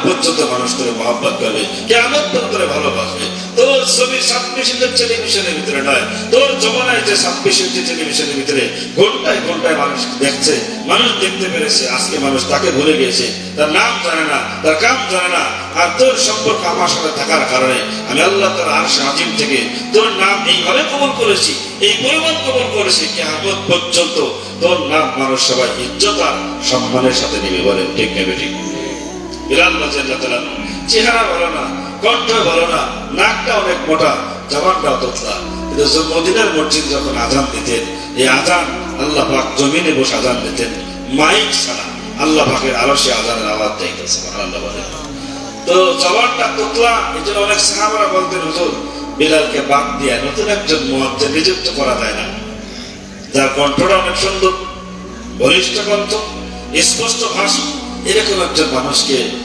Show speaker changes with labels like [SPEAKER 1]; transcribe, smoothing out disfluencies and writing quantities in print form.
[SPEAKER 1] পর্যন্ত মানুষ তোরে মহব্বত করবে, কিয়ামত পর্যন্ত তোরে ভালোবাসবে। তোর ছবি 26 ইঞ্চি টেলিভিশনের ভিতরে নয়, তোর জমানায় যে 26 ইঞ্চি টেলিভিশনের ভিতরে ঘন্টায় ঘন্টায় মানুষ দেখছে, মানুষ দেখতে পেরেছে, আজকে মানুষ তাকে ভুলে গিয়েছে, তার নাম জানে না, তার কাম জানে না। আর তোর সম্পর্ক আমার সাথে থাকার কারণে আমি আল্লাহ তাআলা আরশ আজিম থেকে তোর নাম এইভাবে কবুল করেছি, এই পরিমাণ কবুল করেছি, কিয়ামত পর্যন্ত তোর নাম মানুষ সবাই ইজ্জত আর সম্মানের সাথে নেবে। বলেন ঠিক নেবে? ঠিক। বিলাল রাদিয়াল্লাহু তাআলা চেহারা ভালো না, কণ্ঠ ভালো না, নাকটা অনেক মোটা, জবানটাও তোতলা, কিন্তু মদিনার মসজিদ যখন আজান দিতেন, এই আজান আল্লাহ পাক জমিনে বসে আজান দিতেন, মাইক ছাড়া আল্লাহ পাকের আরশে আজানের আওয়াজ যাইতেছে। সুবহানাল্লাহ বলেন। তো জবানটা তোতলা, এই জন্য অনেক সাহাবারা বলতেন, হুজুর বিলালকে বাদ দিয়ে নতুন একজন মুয়াজ্জিন নিযুক্ত করা যায় না, যার কণ্ঠটা অনেক সুন্দর, বলিষ্ঠ কণ্ঠ, স্পষ্ট ভাষা, এরকম একজন মানুষকে